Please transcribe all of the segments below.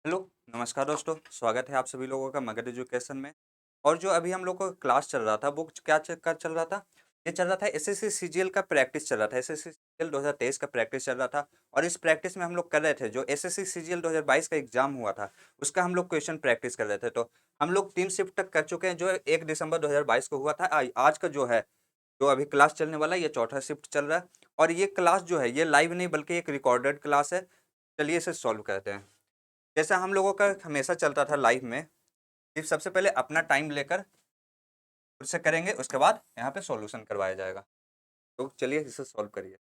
Hello, नमस्कार दोस्तों, स्वागत है आप सभी लोगों का मगध एजुकेशन में। और जो अभी हम लोग को क्लास चल रहा था वो क्या चल रहा था। ये चल रहा था एसएससी सीजीएल का प्रैक्टिस चल रहा था। एसएससी सीजीएल 2023 का प्रैक्टिस चल रहा था। और इस प्रैक्टिस में हम लोग कर रहे थे जो एसएससी सीजीएल 2022 का एग्जाम हुआ था, उसका हम लोग क्वेश्चन प्रैक्टिस कर रहे थे। तो हम लोग 3 शिफ्ट तक कर चुके हैं। जो 1 दिसंबर 2022 को हुआ था, आज का जो है, जो अभी क्लास चलने वाला है, ये चौथा शिफ्ट चल रहा है। और ये क्लास जो है ये लाइव नहीं बल्कि एक रिकॉर्डेड क्लास है। चलिए इसे सॉल्व करते हैं। जैसा हम लोगों का हमेशा चलता था लाइव में, कि सबसे पहले अपना टाइम लेकर खुद से करेंगे, उसके बाद यहाँ पे सॉल्यूशन करवाया जाएगा। तो चलिए इसे सॉल्व करिए।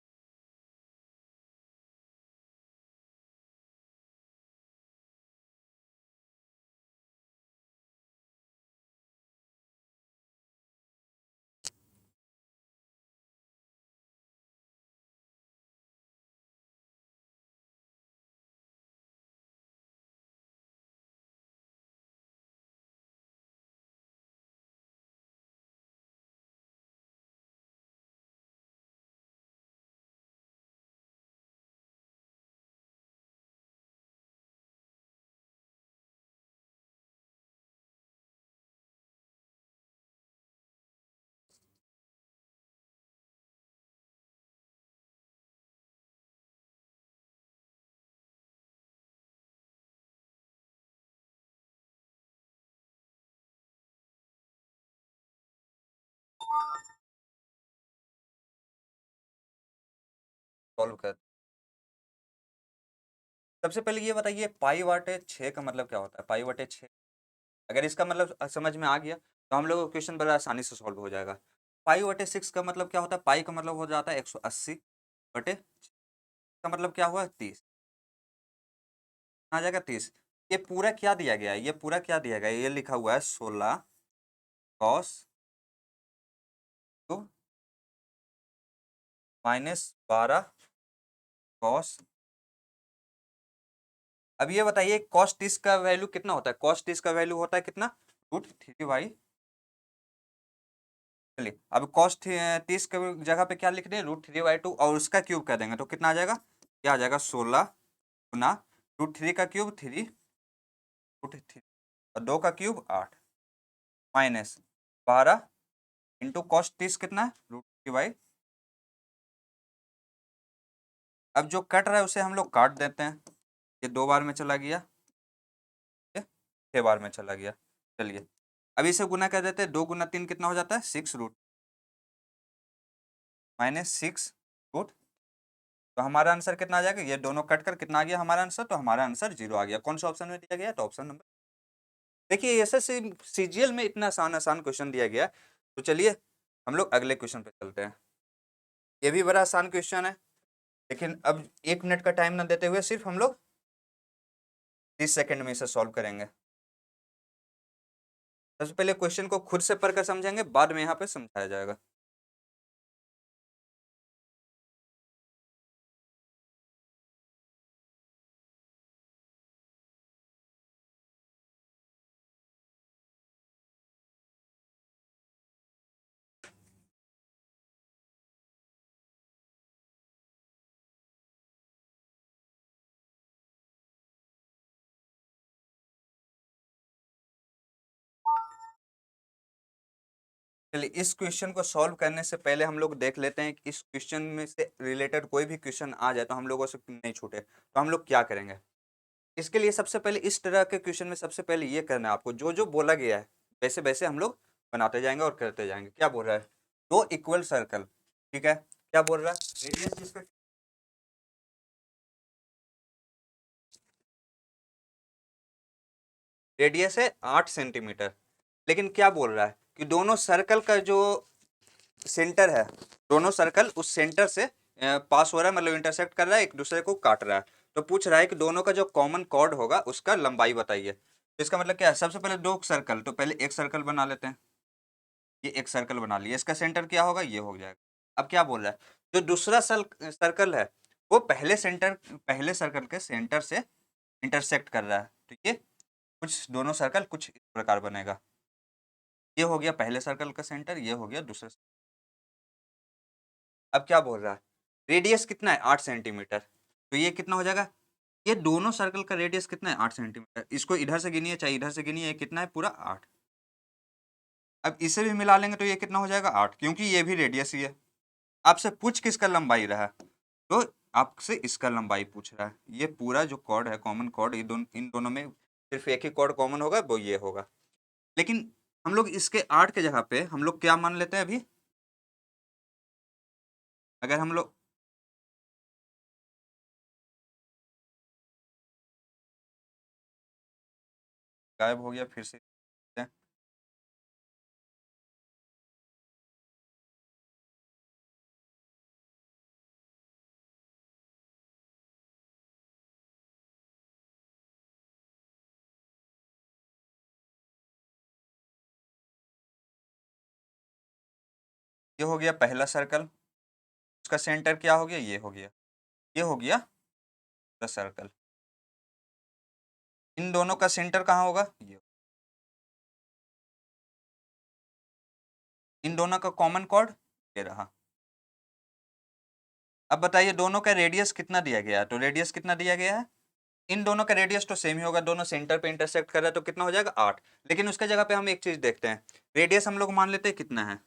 सॉल्व कर। सबसे पहले ये बताइए, पाई वाटे 6 का मतलब क्या होता है। पाई वाटे 6, अगर इसका मतलब समझ में आ गया तो हम लोग को क्वेश्चन बड़ा आसानी से सॉल्व हो जाएगा। पाई वाटे 6 का मतलब क्या होता है। पाई का मतलब हो जाता है 180 बटे, का मतलब क्या हुआ, 30। आ जाएगा 30। ये पूरा क्या दिया गया है, ये पूरा क्या दिया गया है, ये लिखा हुआ है 16 cos तो -12 cos। अब ये बताइए कॉस 30 का वैल्यू कितना होता है। कॉस 30 का वैल्यू होता है कितना, √3 चलिए अब कॉस 30 के जगह पे क्या लिख दें, √3/2, और उसका क्यूब कर देंगे तो कितना आ जाएगा, क्या आ जाएगा, 16 गुना √3 का क्यूब 3, √3 और 2 का क्यूब 8, -12 इंटू कॉस 30 कितना है, √3। अब जो कट रहा है उसे हम लोग काट देते हैं। ये 2 बार में चला गया, ये 6 बार में चला गया। चलिए अब इसे गुना कर देते हैं। 2 गुना 3 कितना हो जाता है, 6 -6 रूट। तो हमारा आंसर कितना आ जाएगा, ये दोनों कट कर कितना आ गया हमारा आंसर, तो हमारा आंसर 0 आ गया। कौन सा ऑप्शन में दिया गया, तो ऑप्शन नंबर। देखिए एसएससी सीजीएल में इतना आसान आसान क्वेश्चन दिया गया है। तो चलिए हम लोग अगले क्वेश्चन पे चलते हैं। ये भी बड़ा आसान क्वेश्चन है, लेकिन अब 1 मिनट का टाइम ना देते हुए सिर्फ हम लोग 30 सेकंड में इसे सॉल्व करेंगे। सबसे पहले क्वेश्चन को खुद से पढ़कर समझेंगे, बाद में यहाँ पे समझाया जाएगा। चलिए इस क्वेश्चन को सॉल्व करने से पहले हम लोग देख लेते हैं कि इस क्वेश्चन में से रिलेटेड कोई भी क्वेश्चन आ जाए तो हम लोगों से नहीं छूटे, तो हम लोग क्या करेंगे। इसके लिए सबसे पहले इस तरह के क्वेश्चन में सबसे पहले ये करना है आपको, जो जो बोला गया है वैसे वैसे हम लोग बनाते जाएंगे और करते जाएंगे। क्या बोल रहा है, 2 इक्वल सर्कल, ठीक है। क्या बोल रहा है, रेडियस जिसका, रेडियस है 8 सेंटीमीटर। लेकिन क्या बोल रहा है कि दोनों सर्कल का जो सेंटर है, दोनों सर्कल उस सेंटर से पास हो रहा है, मतलब इंटरसेक्ट कर रहा है, एक दूसरे को काट रहा है। तो पूछ रहा है कि दोनों का जो कॉमन कॉर्ड होगा उसका लंबाई बताइए। तो इसका मतलब क्या है, सबसे पहले 2 सर्कल, तो पहले एक सर्कल बना लेते हैं। ये एक सर्कल बना लिया, इसका सेंटर क्या होगा, ये हो जाएगा। अब क्या बोल रहा है, जो दूसरा सर्कल है वो पहले सर्कल के सेंटर से इंटरसेक्ट कर रहा है। तो ये कुछ दोनों सर्कल कुछ इस प्रकार बनेगा। ये हो गया पहले सर्कल का सेंटर, ये हो गया दूसरे। अब क्या बोल रहा है, रेडियस कितना है, 8 सेंटीमीटर। तो ये कितना हो जाएगा, ये दोनों सर्कल का रेडियस कितना है 8 सेंटीमीटर। इसको इधर से गिनिए चाहे इधर से गिनिए, कितना है पूरा 8। अब इसे भी मिला लेंगे तो ये कितना हो जाएगा 8, क्योंकि ये भी रेडियस ही है। आपसे पूछ किसका लंबाई रहा, तो आपसे इसका लंबाई पूछ रहा है। ये पूरा जो कॉर्ड है कॉमन कॉर्ड, ये दोनों, इन दोनों में सिर्फ एक ही कॉर्ड कॉमन होगा, वो ये होगा। लेकिन हम लोग इसके 8 के जगह पे हम लोग क्या मान लेते हैं अभी, अगर हम लोग गायब हो गया फिर से, ये हो गया पहला सर्कल, उसका सेंटर क्या हो गया, ये हो गया, ये हो गया द सर्कल। इन दोनों का सेंटर कहाँ होगा, ये। इन दोनों का कॉमन कॉर्ड ये रहा। अब बताइए दोनों का रेडियस कितना दिया गया है, तो रेडियस कितना दिया गया है, इन दोनों का रेडियस तो सेम ही होगा, दोनों सेंटर पे इंटरसेक्ट कर रहा है, तो कितना हो जाएगा 8। लेकिन उसके जगह पे हम एक चीज देखते हैं, रेडियस हम लोग मान लेते हैं कितना है।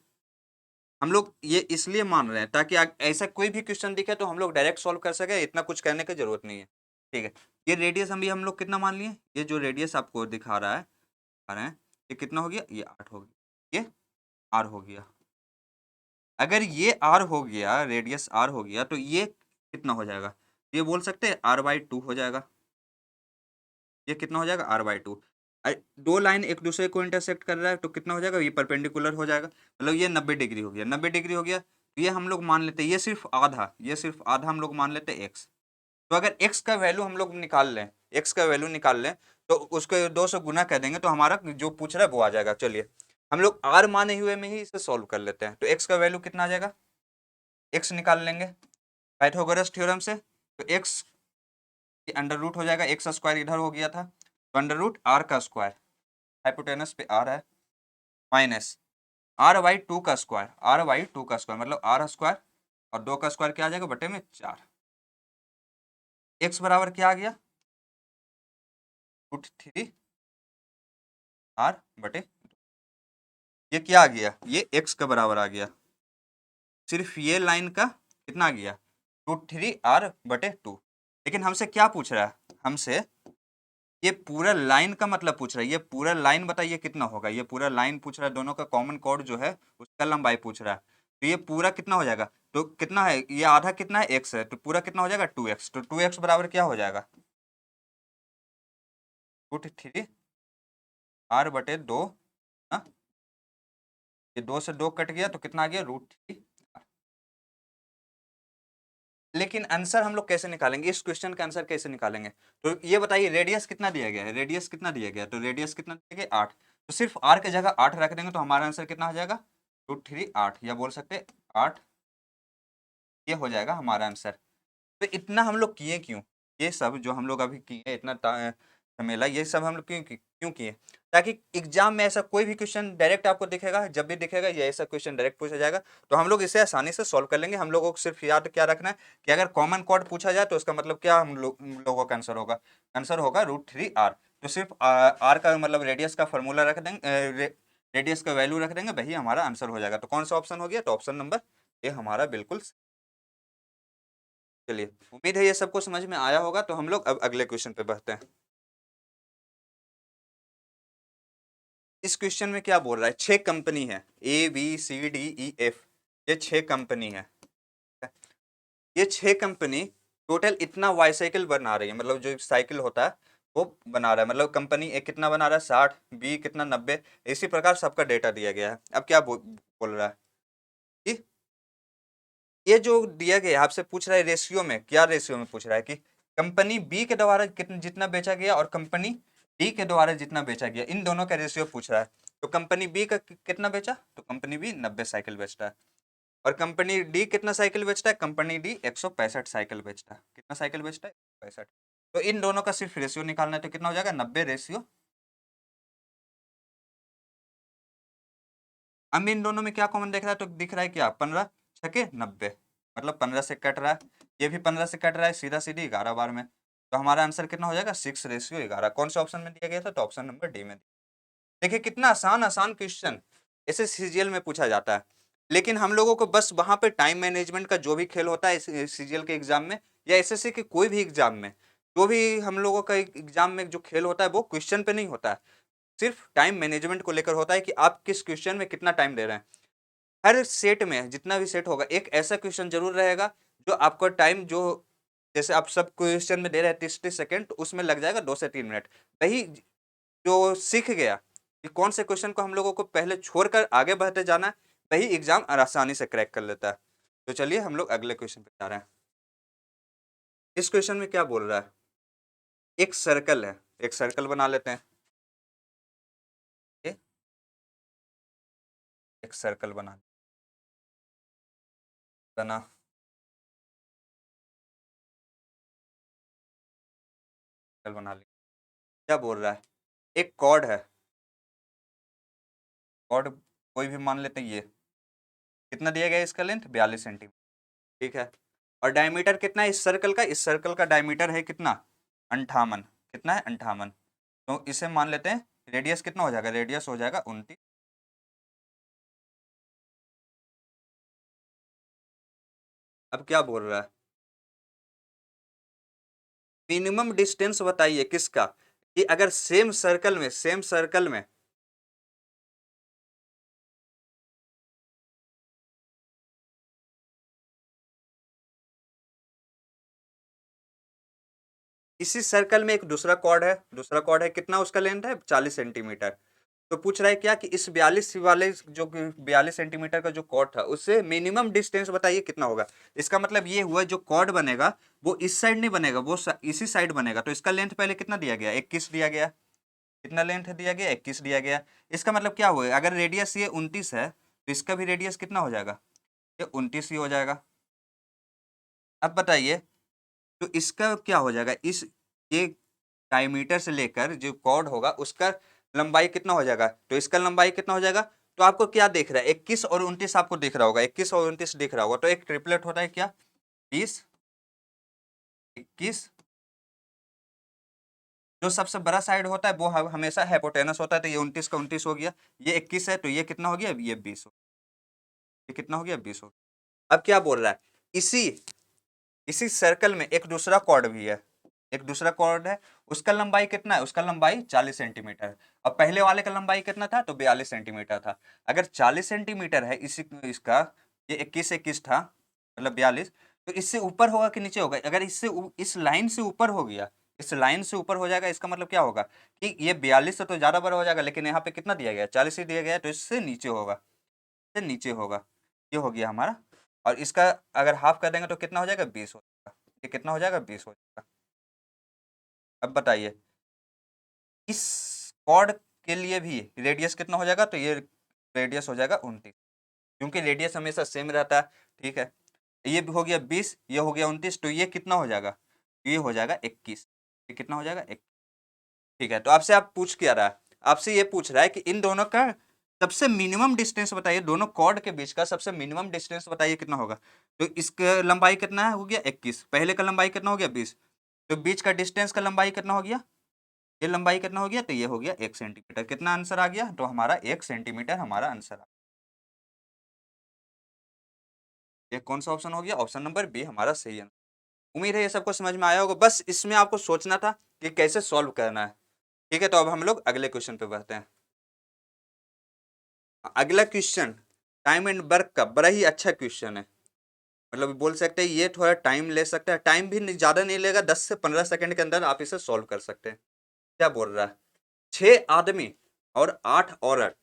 हम लोग ये इसलिए मान रहे हैं ताकि ऐसा कोई भी क्वेश्चन दिखे तो हम लोग डायरेक्ट सॉल्व कर सके, इतना कुछ करने की जरूरत नहीं है। ठीक है, ये रेडियस हम लोग कितना मान लिए, ये जो रेडियस आपको दिखा रहा है, आ रहे हैं, ये कितना हो गया, ये 8 हो गया, ये आर हो गया। अगर ये आर हो गया, रेडियस आर हो गया, तो ये कितना हो जाएगा, ये बोल सकते हैं r/2 हो जाएगा। ये कितना हो जाएगा r/2। दो लाइन एक दूसरे को इंटरसेक्ट कर रहा है तो कितना हो जाएगा, ये परपेंडिकुलर हो जाएगा, मतलब ये 90 डिग्री हो गया। 90 डिग्री हो गया तो ये हम लोग मान लेते हैं, ये सिर्फ आधा हम लोग मान लेते हैं x। तो अगर x का वैल्यू हम लोग निकाल लें, x का वैल्यू निकाल लें, तो उसको 2 से गुना कर देंगे तो हमारा जो पूछ रहा है वो आ जाएगा। चलिए हम लोग r माने हुए में ही इसे सॉल्व कर लेते हैं, तो x का वैल्यू कितना आ जाएगा, x निकाल लेंगे पाइथागोरस थ्योरम से, तो x अंडर रूट हो जाएगा, एक्स स्क्वायर इधर हो गया था, तो अंडर रूट आर का स्क्वायर, हाइपोटेनस पे आर है, माइनस आर/2 का स्क्वायर मतलब आर स्क्वायर, और 2 का स्क्वायर क्या आ जाएगा बटे में 4। एक्स बराबर क्या आ गया, √3 आर बटे, ये क्या आ गया, ये एक्स का बराबर आ गया। सिर्फ ये लाइन का कितना आ गया, √3r/2। लेकिन हमसे क्या पूछ रहा है, हमसे ये पूरा लाइन का मतलब पूछ रहा है, ये पूरा लाइन बताइए कितना होगा, ये पूरा लाइन पूछ रहा है, दोनों का कॉमन कॉर्ड जो है उसका लंबाई पूछ रहा है। तो ये पूरा कितना हो जाएगा, तो कितना है, ये आधा कितना है, x है, तो पूरा कितना हो जाएगा 2x। तो 2x बराबर क्या हो जाएगा, √3r/2। हाँ, ये 2 से 2 कट गया तो कितना आ गया √3। लेकिन आंसर हम लोग कैसे निकालेंगे, इस क्वेश्चन का आंसर कैसे निकालेंगे, तो ये बताइए रेडियस कितना दिया गया है, रेडियस कितना दिया गया है, तो रेडियस कितना दिया गया 8, तो सिर्फ r के जगह 8 रख देंगे तो हमारा आंसर कितना हो जाएगा, √3 8, या बोल सकते हैं 8, ये हो जाएगा हमारा आंसर। तो इतना हम लोग किए क्यों, ये सब जो हम लोग अभी किए, इतना झमेला, ये सब हम लोग क्यों किए, ताकि एग्जाम में ऐसा कोई भी क्वेश्चन डायरेक्ट आपको दिखेगा, जब भी दिखेगा ये ऐसा क्वेश्चन डायरेक्ट पूछा जाएगा तो हम लोग इसे आसानी से सॉल्व कर लेंगे। हम लोगों को सिर्फ याद क्या रखना है कि अगर कॉमन कॉर्ड पूछा जाए तो उसका मतलब क्या, हम लोगों का आंसर होगा, आंसर होगा √3r। तो सिर्फ आर का मतलब रेडियस का फॉर्मूला रख देंगे, रेडियस का वैल्यू रख देंगे, वही हमारा आंसर हो जाएगा। तो कौन सा ऑप्शन हो गया, तो ऑप्शन नंबर ये हमारा बिल्कुल। चलिए उम्मीद है ये सबको समझ में आया होगा, तो हम लोग अब अगले क्वेश्चन पे बढ़ते हैं। इस क्वेश्चन में क्या बोल रहा है, 6 कंपनी है, ABCDEF, ये 6 कंपनी है। ये 6 कंपनी टोटल इतना बाईसाइकिल बना रही है, मतलब जो साइकिल होता है वो बना रहा है, मतलब कंपनी ए कितना बना रहा है 60, बी कितना 90, इसी प्रकार सबका डेटा दिया गया है। अब क्या बोल रहा है कि ये जो दिया गया है, आपसे पूछ रहा है रेशियो में, क्या रेशियो में पूछ रहा है कि कंपनी बी के द्वारा कितना जितना बेचा गया और कंपनी डी के द्वारा जितना बेचा गया, इन दोनों का रेशियो पूछ रहा है। तो कंपनी बी का कितना बेचा, तो कंपनी बी 90 साइकिल बेचता है, और कंपनी डी कितना साइकिल बेचता है, कंपनी डी 165 साइकिल बेचता है। कितना साइकिल बेचता है, 165। तो इन दोनों का सिर्फ रेशियो निकालना है, तो कितना हो जाएगा 90/। अब इन दोनों में क्या कॉमन देख रहा है, तो दिख रहा है क्या, 15 छके 90, मतलब 15 से कट रहा है, ये भी 15 से कट रहा है, सीधा सीधी 11 बार में। तो हमारा आंसर कितना हो जाएगा 6:11। कौन से ऑप्शन में दिया गया था? तो ऑप्शन नंबर डी में। देखिए कितना आसान आसान क्वेश्चन ऐसे सीजीएल में पूछा जाता है, लेकिन हम लोगों को बस वहां पे टाइम मैनेजमेंट का जो भी खेल होता है सीजीएल के एग्जाम में या एसएससी के कोई भी एग्जाम में, जो भी हम लोगों का एग्जाम में जो खेल होता है वो क्वेश्चन पे नहीं होता है, सिर्फ टाइम मैनेजमेंट को लेकर होता है कि आप किस क्वेश्चन में कितना टाइम दे रहे हैं। हर सेट में जितना भी सेट होगा एक ऐसा क्वेश्चन जरूर रहेगा जो आपका टाइम जो, जैसे आप सब क्वेश्चन में दे रहे हैं 30 30 सेकंड, तो उसमें लग जाएगा 2 से 3 मिनट। वही जो सीख गया कि कौन से क्वेश्चन को हम लोगों को पहले छोड़कर आगे बढ़ते जाना है, वही एग्जाम आसानी से क्रैक कर लेता है। तो चलिए हम लोग अगले क्वेश्चन पे जा रहे हैं। इस क्वेश्चन में क्या बोल रहा है? एक सर्कल है, एक सर्कल बना लेते हैं। ये एक सर्कल बना सर्कल बना लिया। क्या बोल रहा है? एक कॉर्ड है, कॉर्ड कोई भी मान लेते हैं। ये कितना दिया गया है? इसका लेंथ 42 सेंटीमीटर, ठीक है। और डायमीटर कितना है इस सर्कल का? इस सर्कल का डायमीटर है कितना? 58। कितना है? 58। तो इसे मान लेते हैं रेडियस कितना हो जाएगा? रेडियस हो जाएगा 29। अब क्या बोल रहा है? मिनिमम डिस्टेंस बताइए किसका, कि अगर सेम सर्कल में इसी सर्कल में एक दूसरा कॉर्ड है कितना उसका लेंथ है? 40 सेंटीमीटर। तो पूछ रहा है क्या कि इस 42 सेंटीमीटर का जो कॉर्ड था उससे मिनिमम डिस्टेंस बताइए कितना होगा। इसका मतलब ये हुआ जो कॉर्ड बनेगा वो इस साइड नहीं बनेगा, वो इसी साइड बनेगा। तो इसका लेंथ पहले कितना दिया गया? 21 दिया गया। कितना लेंथ दिया गया? 21 दिया गया। इसका मतलब क्या हुआ? अगर रेडियस ये 29 है तो इसका भी रेडियस कितना हो जाएगा? ये 29 ही हो जाएगा। अब बताइए तो इसका क्या हो जाएगा? इस ये डायमीटर से लेकर जो कॉर्ड होगा उसका लंबाई कितना हो जाएगा? तो इसका लंबाई कितना हो जाएगा? तो आपको क्या देख रहा है? 21 और 29 आपको दिख रहा होगा, 21 और 29 दिख रहा होगा। तो एक ट्रिपलेट होता है क्या? 20, 21। जो सबसे बड़ा साइड होता है वो हमेशा हाइपोटेनस होता है। तो ये 29 का 29 हो गया, ये 21 है तो ये कितना हो गया? ये 20 हो। ये कितना हो गया? 20 हो। अब क्या बोल रहा है? इसी इसी सर्कल में एक दूसरा कॉर्ड भी है, एक दूसरा कॉर्ड है। उसका लंबाई कितना है? उसका लंबाई 40 सेंटीमीटर। अब पहले वाले का लंबाई कितना था? तो 42 सेंटीमीटर था। अगर 40 सेंटीमीटर है इसी इसका, ये 21 21 था मतलब 42, तो इससे ऊपर होगा कि नीचे होगा? अगर इस लाइन से ऊपर हो गया, इस लाइन से ऊपर हो जाएगा, इसका मतलब क्या होगा कि ये 42 से तो ज्यादा बड़ा हो जाएगा, लेकिन यहाँ पे कितना दिया गया? 40 ही दिया गया है, तो इससे नीचे होगा, इससे नीचे होगा। ये हो गया हमारा। और इसका अगर हाफ कर देंगे तो कितना हो जाएगा? 20 हो जाएगा। ये कितना हो जाएगा? 20 हो जाएगा। अब बताइए इस कॉर्ड के लिए भी रेडियस कितना हो जाएगा? तो ये रेडियस हो जाएगा 29, क्योंकि रेडियस हमेशा सेम रहता है, ठीक है। ये भी हो गया 20, ये हो गया 29, तो ये कितना हो जाएगा? ये हो जाएगा 21। ये कितना हो जाएगा? 21। ठीक है, तो आपसे आप पूछ क्या रहा है? आपसे ये पूछ रहा है कि इन दोनों का सबसे मिनिमम डिस्टेंस बताइए, दोनों कॉर्ड के बीच का सबसे मिनिमम डिस्टेंस बताइए कितना होगा। तो इसका लंबाई कितना हो गया? 21। पहले का लंबाई कितना हो गया? 20। तो बीच का डिस्टेंस का लंबाई कितना हो गया? ये लंबाई कितना हो गया? तो ये हो गया 1 सेंटीमीटर। कितना आंसर आ गया? तो हमारा 1 सेंटीमीटर हमारा आंसर आ। ये कौन सा ऑप्शन हो गया? ऑप्शन नंबर बी हमारा सही आंसर। उम्मीद है ये सबको समझ में आया होगा। बस इसमें आपको सोचना था कि कैसे सॉल्व करना है। ठीक है, तो अब हम लोग अगले क्वेश्चन पे बढ़ते हैं। अगला क्वेश्चन टाइम एंड वर्क का बड़ा ही अच्छा क्वेश्चन है। मतलब बोल सकते हैं ये थोड़ा टाइम ले सकता है, टाइम भी ज्यादा नहीं लेगा, 10 से 15 सेकंड के अंदर आप इसे सॉल्व कर सकते हैं। क्या बोल रहा है? 6 आदमी और 8 औरत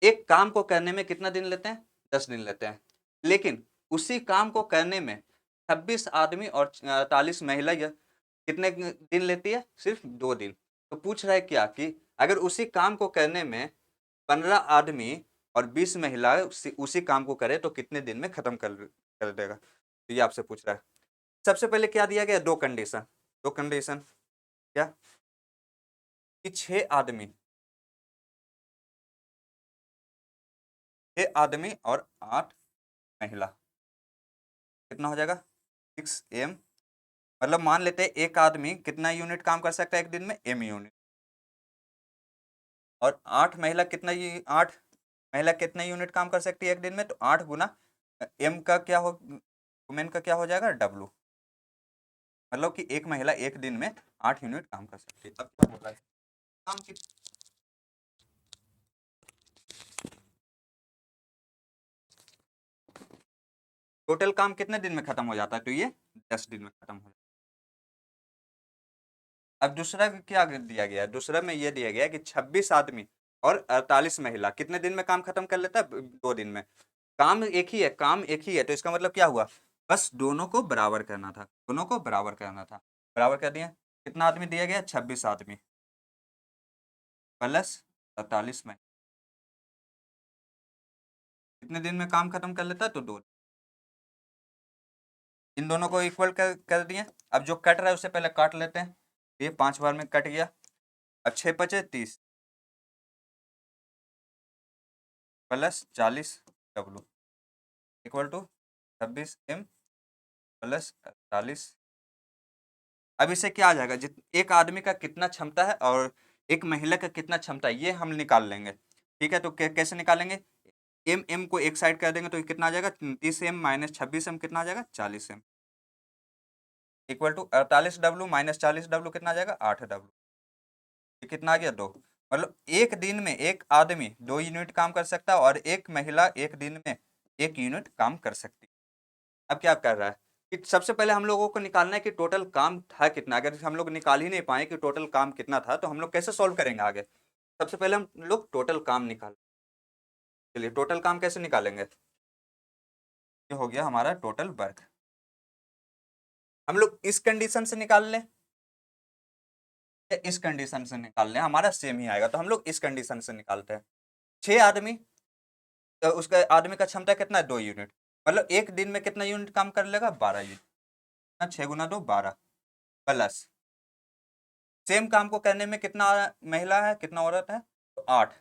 एक काम को करने में कितना दिन लेते हैं? 10 दिन लेते हैं। लेकिन उसी काम को करने में 26 आदमी और 48 महिला यह कितने दिन लेती है? सिर्फ 2 दिन। तो पूछ रहा है क्या कि अगर उसी काम को करने में 15 आदमी और 20 महिलाएं उसी काम को करे तो कितने दिन में खत्म कर देगा? तो ये आपसे पूछ रहा है। सबसे पहले क्या दिया गया? दो कंडीशन क्या? कि 6 आदमी और 8 महिला कितना हो जाएगा? 6 AM मतलब मान लेते हैं एक आदमी कितना यूनिट काम कर सकता है एक दिन में, m यूनिट, और 8 महिला कितना यूनिट काम कर सकती है एक दिन में, तो 8 गुना m का क्या हो, वुमेन का क्या हो जाएगा, w। मतलब कि एक महिला एक दिन में 8 यूनिट काम कर सकती है। अब क्या बोल रहा है, काम की टोटल काम कितने दिन में खत्म हो जाता है, तो ये 10 दिन में खत्म हो जाता है। अब दूसरा क्या दिया गया है, दूसरा में ये दिया गया है कि 26 आदमी और 48 महिला कितने दिन में काम खत्म कर लेता है, 2 दिन में। काम एक ही है, काम एक ही है, तो इसका मतलब क्या हुआ, बस दोनों को बराबर करना था, दोनों को बराबर करना था, बराबर कर दिया। कितना आदमी दिया गया, 26 आदमी प्लस 48 में कितने दिन में काम खत्म कर लेता है, तो 2। इन दोनों को इक्वल कर दिए। अब जो कट रहा है उससे पहले काट लेते हैं, ये 5 बार में कट गया। अब 6 बचे 30 plus 40 W equal to 26 m plus 48। अब इससे क्या आ जाएगा, जित एक आदमी का कितना क्षमता है और एक महिला का कितना क्षमता है, ये हम निकाल लेंगे। ठीक है, तो कैसे निकालेंगे, m को एक साइड कर देंगे तो ये कितना आ जाएगा, 30m माइनस 26m कितना आ जाएगा, 40m equal to 48w minus 40w कितना आ जाएगा, 8w। ये कितना आ गया, 2। मतलब एक दिन में एक आदमी 2 यूनिट काम कर सकता है और एक महिला एक दिन में 1 यूनिट काम कर सकती है। अब क्या कर रहा है कि सबसे पहले हम लोगों को निकालना है कि टोटल काम था कितना। अगर हम लोग निकाल ही नहीं पाए कि टोटल काम कितना था, तो हम लोग कैसे सॉल्व करेंगे आगे। सबसे पहले हम लोग टोटल काम निकाल, चलिए टोटल काम कैसे निकालेंगे, ये हो गया हमारा टोटल वर्क। हम लोग इस कंडीशन से निकाल लें या इस कंडीशन से निकाल लें, हमारा सेम ही आएगा, तो हम लोग इस कंडीशन से निकालते हैं। 6 आदमी, तो उसका आदमी का क्षमता कितना है, 2 यूनिट, मतलब एक दिन में कितना यूनिट काम कर लेगा, 12 यूनिट। 6 गुना 2 12 प्लस सेम काम को करने में कितना महिला है, कितना औरत है, तो 8।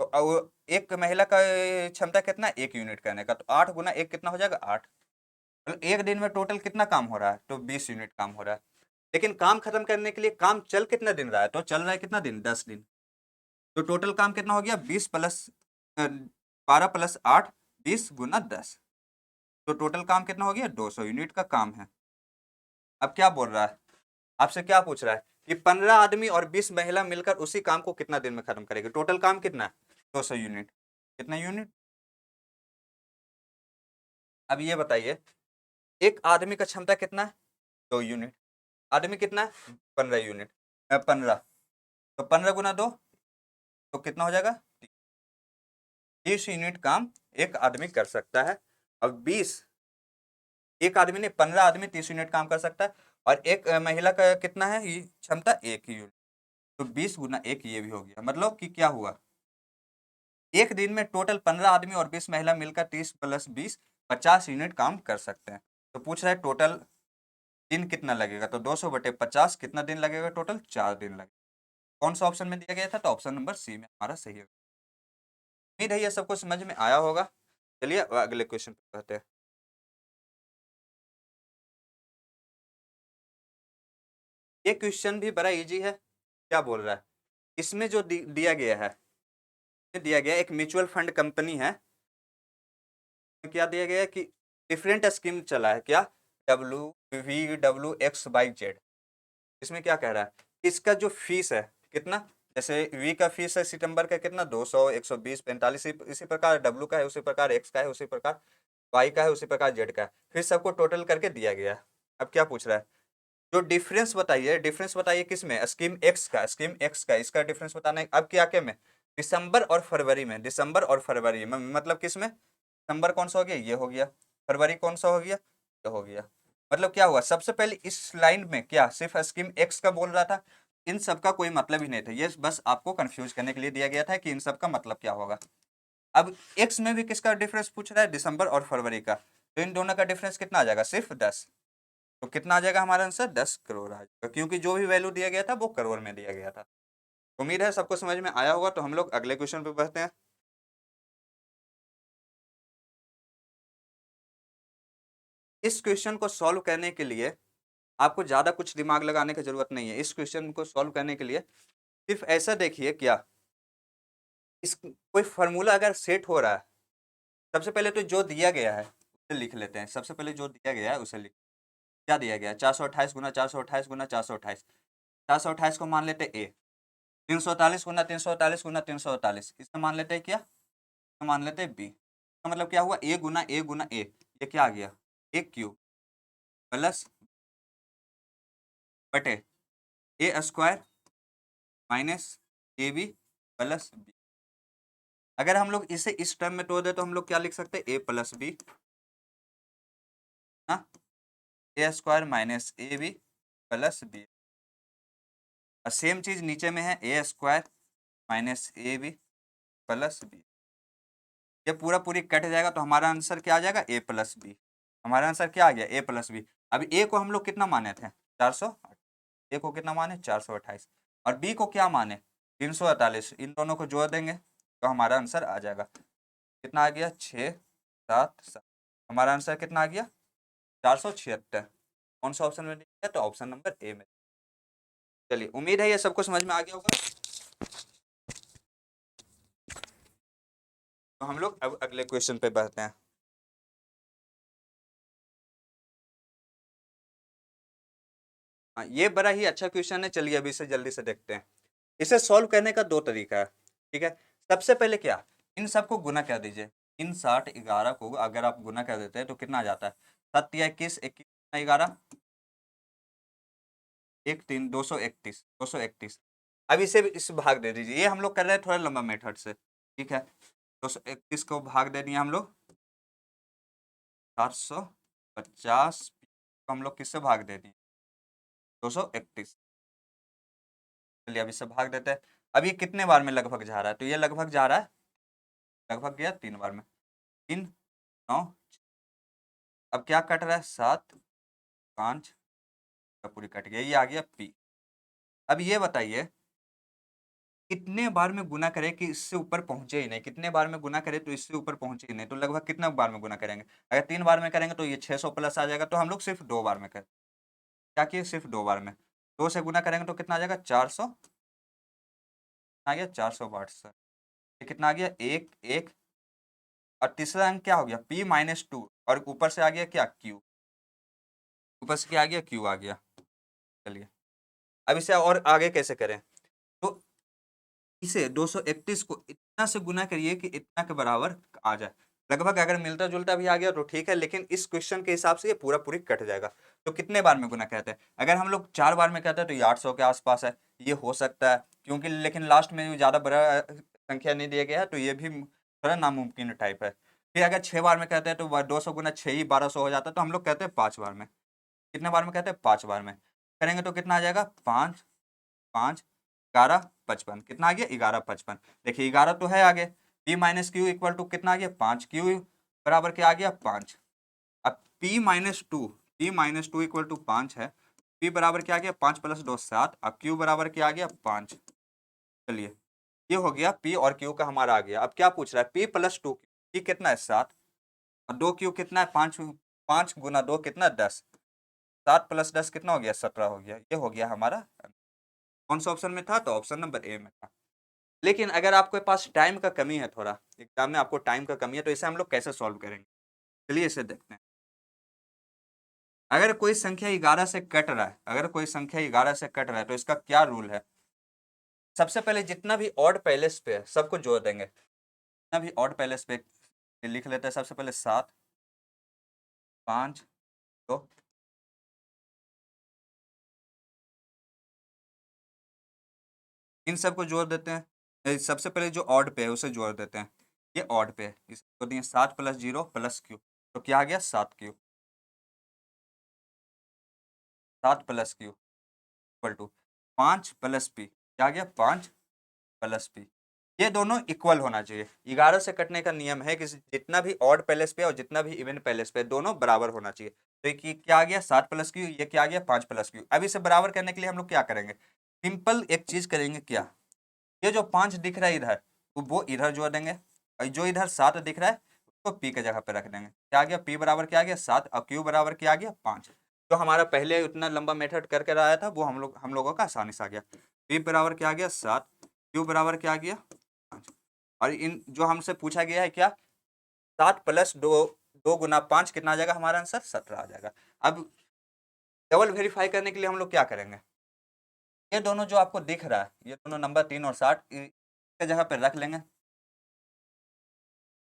तो अब एक महिला का क्षमता कितना है, 1 यूनिट करने का, तो 8 गुना 1 कितना हो जाएगा, 8। मतलब एक दिन में टोटल कितना काम हो रहा है, तो 20 यूनिट काम हो रहा है। लेकिन काम खत्म करने के लिए काम चल कितना दिन रहा है, तो चल रहा है कितना दिन, 10 दिन। तो टोटल काम कितना हो गया, 12 प्लस 8, 20 गुना 10। तो टोटल काम कितना हो गया, 200 यूनिट का काम है। अब क्या बोल रहा है, आपसे क्या पूछ रहा है कि 15 आदमी और 20 महिला मिलकर उसी काम को कितना दिन में खत्म करेगी। टोटल काम कितना है, 200 यूनिट। कितना यूनिट, अब ये बताइए, एक आदमी का क्षमता कितना है, 2 यूनिट, आदमी कितना है, 15 यूनिट, 15, तो 15 गुना 2 तो कितना हो जाएगा, 30 यूनिट काम एक आदमी कर सकता है। अब 20, एक आदमी ने 15 आदमी 30 यूनिट काम कर सकता है, और एक महिला का कितना है ये क्षमता, 1 ही यूनिट। तो 20 गुना 1 ये भी हो गया, मतलब कि क्या हुआ, एक दिन में टोटल 15 आदमी और 20 महिला मिलकर 30 + 20 50 यूनिट काम कर सकते हैं। तो पूछ रहा है टोटल दिन कितना लगेगा, तो 200/50 कितना दिन लगेगा, टोटल 4 दिन लगेगा। कौन सा ऑप्शन में दिया गया था, तो ऑप्शन नंबर सी में हमारा सही है। उम्मीद है ये सबको समझ में आया होगा। चलिए अगले क्वेश्चन पे कहते हैं। ये क्वेश्चन भी बड़ा इजी है। क्या बोल रहा है, इसमें जो दिया गया है, दिया गया एक म्यूचुअल फंड कंपनी है। क्या दिया गया है कि डिफरेंट स्कीम चला है, क्या, WVWXYZ। इसमें क्या कह रहा है, इसका जो फीस है कितना, जैसे वी का फीस है सितंबर का कितना, 200, 120, 45, इसी प्रकार डब्ल्यू का है, उसी प्रकार एक्स का है, उसी प्रकार वाई का है, उसी प्रकार जेड का है, फिर सबको टोटल करके दिया गया है। अब क्या पूछ रहा है, जो डिफरेंस बताइए, डिफरेंस बताइए किसमें, स्कीम एक्स का, स्कीम एक्स का इसका डिफरेंस बताना है। अब क्या क्या में, दिसंबर और फरवरी में, दिसंबर और फरवरी में, मतलब किस में, दिसंबर कौन सा हो गया, ये हो गया, फरवरी कौन सा हो गया, ये हो गया। मतलब क्या हुआ, सबसे पहले इस लाइन में क्या सिर्फ स्कीम एक्स का बोल रहा था, इन सब का कोई मतलब ही नहीं था, ये बस आपको कंफ्यूज करने के लिए दिया गया था कि इन सब का मतलब क्या होगा। अब एक्स में भी किसका डिफरेंस पूछ रहा है, दिसंबर और फरवरी का, तो इन दोनों का डिफरेंस कितना आ जाएगा, सिर्फ 10। तो कितना आ जाएगा हमारा आंसर, 10 करोड़ आ जाएगा, क्योंकि जो भी वैल्यू दिया गया था वो करोड़ में दिया गया था। उम्मीद है सबको समझ में आया होगा, तो हम लोग अगले क्वेश्चन पे बढ़ते हैं। इस क्वेश्चन को सॉल्व करने के लिए आपको ज़्यादा कुछ दिमाग लगाने की ज़रूरत नहीं है इस क्वेश्चन को सॉल्व करने के लिए। सिर्फ ऐसा देखिए क्या, इस कोई फार्मूला अगर सेट हो रहा है, सबसे पहले तो जो दिया गया है उसे लिख लेते हैं। सबसे पहले जो दिया गया है उसे लिख, क्या दिया गया है, 428 गुना 428 गुना 428, 428 को मान लेते हैं ए, 348 गुना 348 गुना 348 इसे मान लेते हैं क्या, तो मान लेते हैं बी। तो मतलब क्या हुआ, ए गुना ए, ये क्या आ गया, ए क्यूब प्लस बटे a square minus a b plus b. अगर हम लोग इसे इस टर्म में तोड़ दे तो हम लोग क्या लिख सकते हैं, ए प्लस बी ना, a square minus a b plus b. और सेम चीज नीचे में है, a square minus a b plus b. ये पूरा पूरी कट जाएगा तो हमारा आंसर क्या आ जाएगा, ए प्लस बी। हमारा आंसर क्या आ गया, ए प्लस बी। अभी ए को हम लोग कितना माने थे, 400, ए को कितना माने 428, और बी को क्या माने 348। इन दोनों को जोड़ देंगे तो हमारा आंसर आ जाएगा, कितना आ गया 677। हमारा आंसर कितना आ गया 476। कौन सा ऑप्शन में है, तो ऑप्शन नंबर ए में। चलिए उम्मीद है ये सबको समझ में आ गया होगा। तो हम लोग अब अगले क्वेश्चन पे बढ़ते हैं। हाँ ये बड़ा ही अच्छा क्वेश्चन है, चलिए अभी इसे जल्दी से देखते हैं। इसे सॉल्व करने का दो तरीका है, ठीक है। सबसे पहले क्या, इन सबको गुना कर दीजिए। इन 60 11 को अगर आप गुना कर देते हैं तो कितना आ जाता है, 7 या 21, 21 11, 1 3 231, 231। अब इसे इस भाग दे दीजिए, ये हम लोग कर रहे हैं थोड़ा लंबा मेथड से, ठीक है। 231 को भाग दे दिए हम लोग 450, को हम लोग किससे भाग दे दिए 231। चलिए अब इससे भाग देते हैं। अब ये कितने बार में लगभग जा रहा है, तो ये लगभग जा रहा है, लगभग गया 3 बार में, 3 9। अब क्या कट रहा है, 7 5, पूरी कट गई, ये आ गया पी। अब ये बताइए कितने बार में गुना करें कि इससे ऊपर पहुंचे ही नहीं, कितने बार में गुना करें तो इससे ऊपर पहुंचे ही नहीं, तो लगभग कितना बार में गुना करेंगे। अगर 3 बार में करेंगे तो ये 600 प्लस आ जाएगा, तो हम लोग सिर्फ 2 बार में करें, क्या किए सिर्फ 2 बार में, 2 से गुना करेंगे तो कितना आ जाएगा 400, आ गया 462। ये कितना आ गया 1 1, और तीसरा अंक क्या हो गया p-2, और ऊपर से आ गया क्या q, ऊपर से क्या आ गया q आ गया। चलिए अब इसे और आगे कैसे करें, तो इसे 231 को इतना से गुना करिए कि इतना के बराबर आ जाए। लगभग अगर मिलता जुलता भी आ गया तो ठीक है, लेकिन इस क्वेश्चन के हिसाब से ये पूरा पूरी कट जाएगा। तो कितने बार में गुना कहते हैं, अगर हम लोग 4 बार में कहते हैं तो ये 800 के आसपास है, ये हो सकता है क्योंकि, लेकिन लास्ट में ज़्यादा बड़ा संख्या नहीं दिया गया है तो ये भी थोड़ा नामुमकिन टाइप है। फिर अगर 6 बार में कहते हैं तो 200 गुना 6 ही 1200 हो जाता है, तो हम लोग कहते हैं 5 बार में। कितने बार में कहते हैं 5 बार में करेंगे तो कितना आ जाएगा 5 5 11 55, कितना आ गया 11 55। देखिए 11 तो है आगे, p-q इक्वल टू कितना आ गया 5, q बराबर क्या आ गया 5। अब p-2 इक्वल टू 5 है, p बराबर क्या आ गया 5 प्लस 2 7, अब q बराबर क्या आ गया 5। चलिए ये हो गया p और q का हमारा आ गया। अब क्या पूछ रहा है p+2, p कितना है 7, और 2q कितना है 5, 5 गुना 2 कितना है 10, 7 प्लस 10 कितना हो गया 17 हो गया। ये हो गया हमारा, कौन सा ऑप्शन में था, तो ऑप्शन नंबर ए में था। लेकिन अगर आपके पास टाइम का कमी है, थोड़ा एग्जाम में आपको टाइम का कमी है, तो इसे हम लोग कैसे सॉल्व करेंगे, चलिए इसे देखते हैं। अगर कोई संख्या 11 से कट रहा है, अगर कोई संख्या 11 से कट रहा है तो इसका क्या रूल है। सबसे पहले जितना भी ऑड पैलेस पे है सबको जोड़ देंगे, जितना भी ऑड पैलेस पे लिख लेते हैं। सबसे पहले 7 5 2, इन सबको जोड़ देते हैं। सबसे पहले जो ऑड पे है उसे जोड़ देते हैं, ये ऑड पे है, इसको दिए 7 प्लस 0 प्लस क्यू, तो क्या आ गया 7q, 7 plus Q equal to 5 plus P, क्या आ गया 5 प्लस पी। ये दोनों इक्वल होना चाहिए। 11 से कटने का नियम है कि जितना भी ऑड पैलेस पे और जितना भी इवन पैलेस पे दोनों बराबर होना चाहिए। तो ये क्या आ गया 7 प्लस क्यू, ये क्या आ गया 5 प्लस क्यू। अब इसे बराबर करने के लिए हम लोग क्या करेंगे, सिंपल एक चीज करेंगे, क्या, ये जो 5 दिख रहा है इधर, तो वो इधर जोड़ देंगे, और जो इधर 7 दिख रहा है उसको पी के जगह पे रख देंगे। क्या आ गया, पी बराबर क्या आ गया 7, और क्यू बराबर क्या आ गया 5। जो हमारा पहले उतना लंबा मेथड करके आया था वो हम लोगों का आसानी से आ गया। p बराबर क्या आ गया 7, q बराबर क्या आ गया 5। और इन जो हमसे पूछा गया है क्या 7 प्लस 2, 2 गुना 5 कितना आ जाएगा हमारा आंसर 17 आ जाएगा। अब डबल वेरीफाई करने के लिए हम लोग क्या करेंगे, ये दोनों जो आपको दिख रहा है ये दोनों नंबर 3 और 60 इसके जगह पे रख लेंगे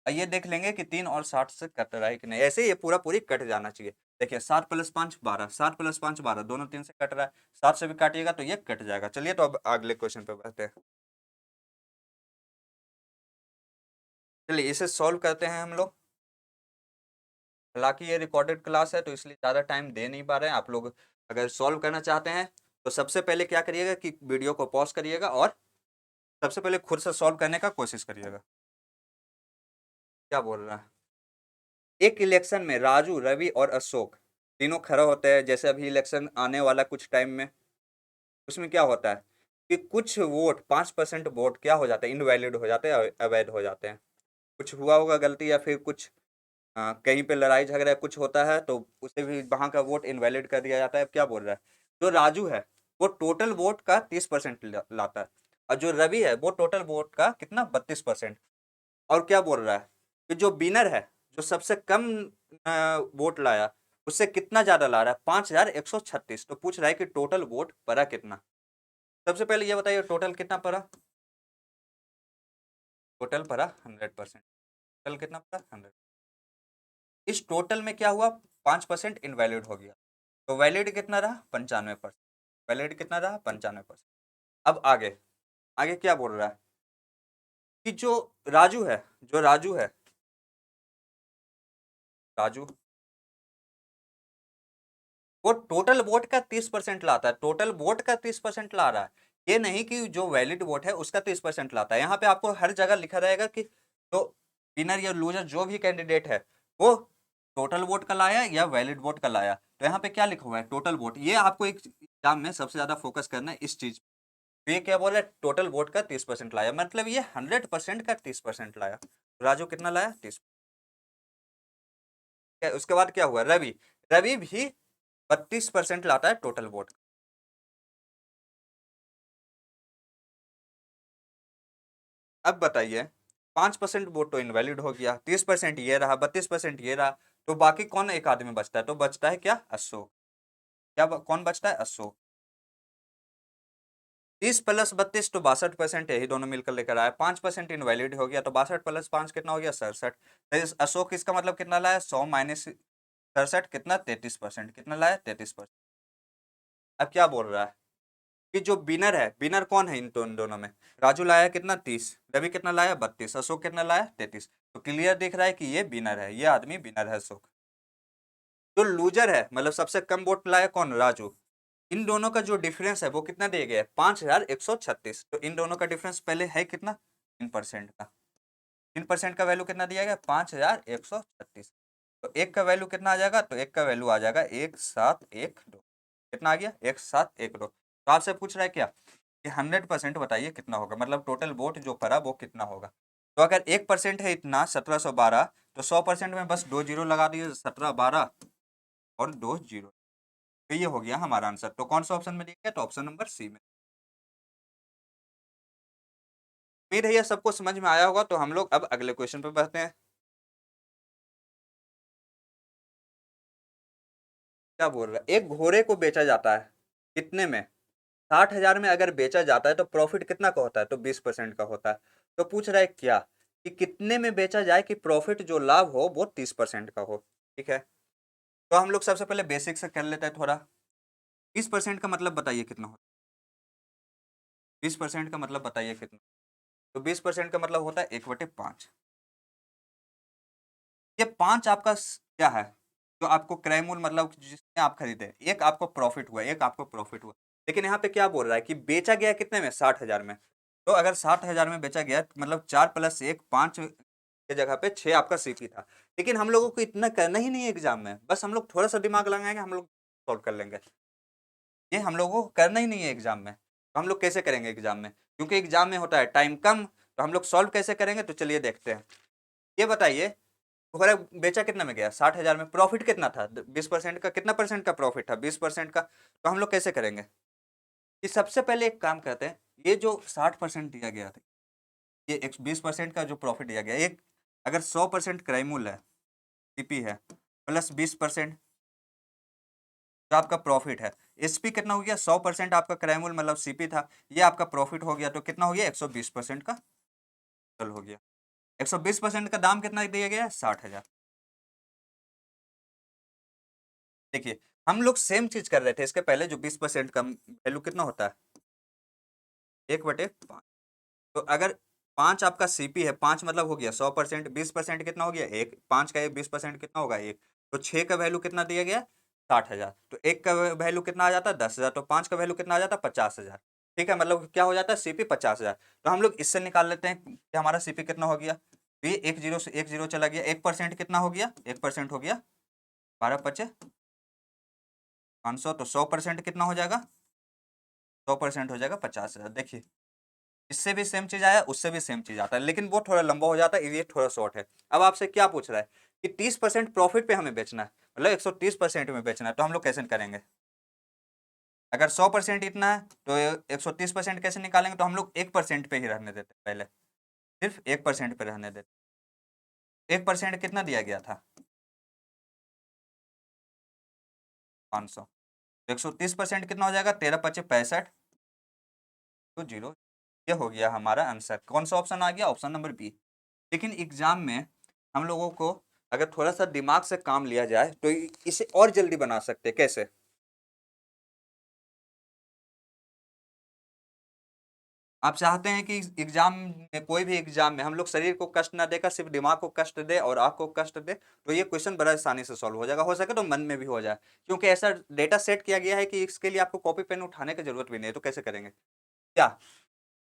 और ये देख लेंगे कि 3 और 60 से कट रहा है कि नहीं। ऐसे ही ये पूरा पूरी कट जाना चाहिए। देखिए 7 प्लस 5 12, 7 प्लस 5 12, दोनों 3 से कट रहा है, 7 से भी काटिएगा तो ये कट जाएगा। चलिए तो अब अगले क्वेश्चन पे बढ़ते हैं। चलिए इसे सॉल्व करते हैं हम लोग। हालांकि ये रिकॉर्डेड क्लास है तो इसलिए ज़्यादा टाइम दे नहीं पा रहे हैं। आप लोग अगर सॉल्व करना चाहते हैं तो सबसे पहले क्या करिएगा कि वीडियो को पॉज करिएगा और सबसे पहले खुद से सॉल्व करने का कोशिश करिएगा। क्या बोल रहा है, एक इलेक्शन में राजू, रवि और अशोक तीनों खड़े होते हैं। जैसे अभी इलेक्शन आने वाला कुछ टाइम में, उसमें क्या होता है कि कुछ वोट 5% वोट क्या हो जाते हैं इनवैलिड हो जाते हैं, अवैध हो जाते हैं। कुछ हुआ होगा गलती या फिर कुछ कहीं पे लड़ाई झगड़ा कुछ होता है तो उसे भी वहां का वोट इनवैलिड कर दिया जाता है। अब क्या बोल रहा है, जो राजू है वो टोटल वोट का 30% लाता है और जो रवि है वो टोटल वोट का कितना 32%। और क्या बोल रहा है कि जो विनर है जो सबसे कम वोट लाया उससे कितना ज्यादा ला रहा है 5136। तो पूछ रहा है कि टोटल वोट पड़ा कितना। सबसे पहले ये बताइए टोटल कितना पड़ा, टोटल पड़ा 100%। टोटल कितना पड़ा 100। इस टोटल में क्या हुआ 5% इनवैलिड हो गया तो वैलिड कितना रहा 95%। वैलिड कितना रहा 95%। अब आगे, आगे क्या बोल रहा है कि जो राजू है, जो राजू है, राजू वो टोटल वोट का 30% लाता है। टोटल वोट का 30% ला रहा है, ये नहीं कि जो वैलिड वोट है उसका 30% लाता है। यहाँ पे आपको हर जगह लिखा रहेगा कि तो विनर या लूजर जो भी कैंडिडेट है वो टोटल वोट का लाया या वैलिड वोट का लाया। तो यहाँ पे क्या लिखा हुआ है टोटल वोट। ये आपको एक एग्जाम में सबसे ज्यादा फोकस करना है इस चीज। तो ये क्या बोल रहा है टोटल वोट का 30% लाया, मतलब ये 100% का 30% लाया। राजू कितना लाया 30। उसके बाद क्या हुआ रवि, रवि भी 32% लाता है टोटल वोट। अब बताइए 5% वोट तो इनवैलिड हो गया, 30% ये रहा, 32% ये रहा, तो बाकी कौन एक आदमी बचता है, तो बचता है क्या अशोक। क्या कौन बचता है अशोक। 30 प्लस 32 तो 62% है, ही दोनों मिलकर लेकर आया। 5% इनवैलिड हो गया तो 62 + 5 कितना हो गया 67। तो अशोक इसका मतलब कितना लाया 100 माइनस 67 कितना 33%। कितना लाया 33%। अब क्या बोल रहा है कि जो विनर है, विनर कौन है इन दोनों में, राजू लाया कितना 30, रवि कितना लाया 32, अशोक कितना लाया 33। तो क्लियर दिख रहा है कि ये विनर है, ये आदमी विनर है अशोक। जो लूजर है मतलब सबसे कम वोट लाया कौन राजू। इन दोनों का जो डिफरेंस है वो कितना दिया गया है 5136। तो इन दोनों का डिफरेंस पहले है कितना 3% का। 3% का वैल्यू कितना दिया गया 5136। तो एक का वैल्यू कितना आ जाएगा, तो एक का वैल्यू आ जाएगा 1712। कितना आ गया 1712। तो आपसे पूछ रहा है क्या कि 100% बताइए कितना होगा, मतलब टोटल वोट जो पड़ा वो कितना होगा। तो अगर 1% है इतना 1712 तो 100% में बस 2 जीरो लगा दिए 1712 और 2 जीरो। तो ये हो गया हमारा आंसर। तो कौन सा ऑप्शन में दिया गया, तो ऑप्शन नंबर सी में। उम्मीद है ये सबको समझ में आया होगा। तो हम लोग अब अगले क्वेश्चन पे बढ़ते हैं। क्या बोल रहा है, एक घोड़े को बेचा जाता है कितने में, 60,000 में अगर बेचा जाता है तो प्रॉफिट कितना का होता है, तो 20% का होता है। तो पूछ रहा है क्या कि कितने में बेचा जाए कि प्रॉफिट जो लाभ हो वो 30% का हो। ठीक है, तो हम लोग सबसे पहले बेसिक से कर लेते हैं थोड़ा। 20% का मतलब बताइए कितना होता है, 20% का मतलब बताइए कितना। तो 20% का मतलब होता है 1/5। ये 5 आपका क्या है, तो आपको क्रय मूल्य मतलब जिसमें आप खरीदे, एक आपको प्रॉफिट हुआ, एक आपको प्रॉफिट हुआ। लेकिन यहाँ पे क्या बोल रहा है कि बेचा गया कितने में 60,000 में। तो अगर 60,000 में बेचा गया मतलब 4 + 1 5 के जगह पे 6 आपका सीपी था। लेकिन हम लोगों को इतना करना ही नहीं है एग्जाम में, बस हम लोग थोड़ा सा दिमाग लगाएंगे हम लोग सॉल्व कर लेंगे। ये हम लोगों को करना ही नहीं है एग्जाम में। तो हम लोग कैसे करेंगे एग्जाम में, क्योंकि एग्जाम में होता है टाइम कम, तो हम लोग सॉल्व कैसे करेंगे तो चलिए देखते हैं। ये बताइए घोड़ा बेचा कितना में गया, 60,000 में। प्रॉफिट कितना था, 20% का। कितना परसेंट का प्रॉफिट था, 20% का। तो हम लोग कैसे करेंगे कि सबसे पहले एक काम करते हैं, ये जो 60% दिया गया था, ये 20% का जो प्रॉफिट दिया गया, एक अगर 100% क्रय मूल्य है, सीपी है, प्लस 20% जो आपका प्रॉफिट है, एसपी कितना हो गया, 100% आपका क्रय मूल्य मतलब सीपी था, ये आपका प्रॉफिट हो गया, तो कितना हो गया, 120% का टोटल हो गया। 120% का दाम कितना दिया गया है, 60,000। देखिए हम लोग सेम चीज कर रहे थे इसके पहले, जो 20% का वैल्यू कितना होता है, 1/5। तो अगर 5 आपका सीपी है, 5 मतलब हो गया 100%, 20% कितना हो गया, एक। 5 का एक 20% कितना होगा, एक। तो 6 का वैल्यू कितना दिया गया, 60,000। तो एक का वैल्यू कितना आ जाता है, 10,000। तो 5 का वैल्यू कितना आ जाता है, 50,000। ठीक है, मतलब क्या हो जाता है, सीपी 50,000। तो हम लोग इससे निकाल लेते हैं कि हमारा सीपी कितना हो गया। तो ये एक जीरो से एक जीरो चला गया, 1% कितना हो गया, 1% हो गया 12 × 5 = 500। तो 100% कितना हो जाएगा, 100% हो जाएगा 50,000। देखिए इससे भी सेम चीज आया, उससे भी सेम चीज आता है, लेकिन वो थोड़ा लंबा हो जाता है, ये थोड़ा शॉर्ट है। अब आपसे क्या पूछ रहा है कि 30% प्रॉफिट पे हमें बेचना है, मतलब 130% में बेचना है, तो हम लोग कैसे करेंगे। अगर 100% इतना है तो 130% कैसे निकालेंगे, तो हम लोग 1% पे ही रहने देते हैं पहले, सिर्फ 1% पे रहने देते। 1% कितना दिया गया था, 500। तो 130% कितना हो जाएगा, 13×5 = 65, तो जीरो। ये हो गया हमारा आंसर। कौन सा ऑप्शन आ गया, ऑप्शन नंबर बी। लेकिन एग्जाम में हम लोगों को अगर थोड़ा सा दिमाग से काम लिया जाए तो इसे और जल्दी बना सकते हैं। कैसे, आप चाहते हैं कि एग्जाम में, कोई भी एग्जाम में हम लोग शरीर को कष्ट ना देकर सिर्फ दिमाग को कष्ट दे और आंख को कष्ट दे, तो ये क्वेश्चन बड़ा आसानी से सॉल्व हो जाएगा, हो सके तो मन में भी हो जाए, क्योंकि ऐसा डेटा सेट किया गया है कि इसके लिए आपको कॉपी पेन उठाने की जरूरत भी नहीं है। तो कैसे करेंगे, क्या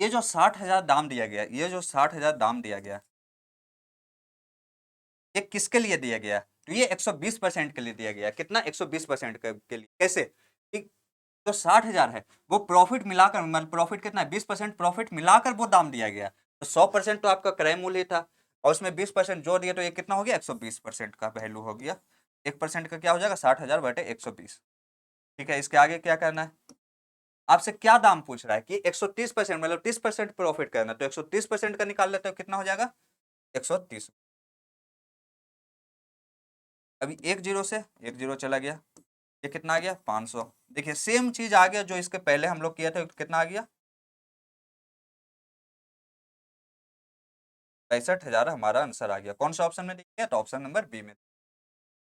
ये जो 60,000 दाम दिया गया, ये जो 60,000 दाम दिया गया, ये किसके लिए दिया गया, तो ये 120% के लिए दिया गया। कितना, 120% के लिए। कैसे कि जो 60,000 है वो प्रॉफिट मिलाकर, मतलब प्रॉफिट कितना है, 20% प्रॉफिट मिलाकर वो दाम दिया गया। तो 100% तो आपका क्रय मूल्य ही था, और उसमें 20% जोड़ दिया, तो ये कितना हो गया, 120% का वैल्यू हो गया। 1% का क्या हो जाएगा, 60,000/120। ठीक है, इसके आगे क्या करना है, आपसे क्या दाम पूछ रहा है कि 130%, मतलब 30% प्रॉफिट करना, तो 130% का निकाल लेते हो, कितना हो जाएगा, 130। अभी एक जीरो से एक जीरो चला गया, ये कितना आ गया, 500। देखिए सेम चीज आ गया जो इसके पहले हम लोग किया था, कितना आ गया, 65,000 हमारा आंसर आ गया। कौन सा ऑप्शन में दिया, तो ऑप्शन नंबर बी में।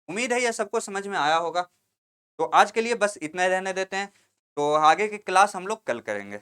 उम्मीद है ये सबको समझ में आया होगा। तो आज के लिए बस इतना ही रहने देते हैं, तो आगे की क्लास हम लोग कल करेंगे।